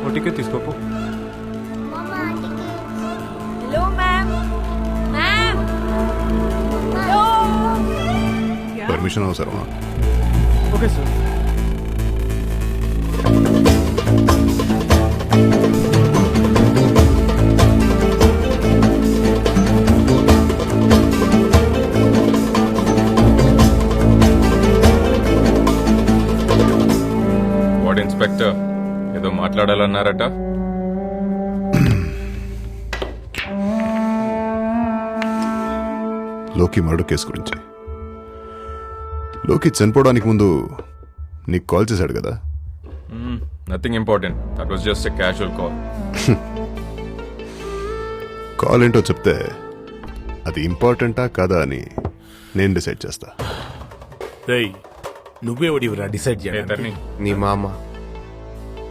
ఓ ticket తీసుకోపో. Hello ma'am. Ma'am. Hello. Permission అవసరమా? Okay sir. Ward inspector ఏదో మాట్లాడాలన్నారట. లోకి మర్డర్ కేసు గురించి. లోకి చనిపోవడానికి ముందు నీకు కాల్ చేశాడు కదా? Nothing important, that was just a casual call. Call ఏంటో చెప్తే అది ఇంపార్టెంటా కాదా అని నేను డిసైడ్ చేస్తా. రేయ్, నువ్వే ఒడివరా డిసైడ్ చేయడానికి? ఏదర్ని నీ మామ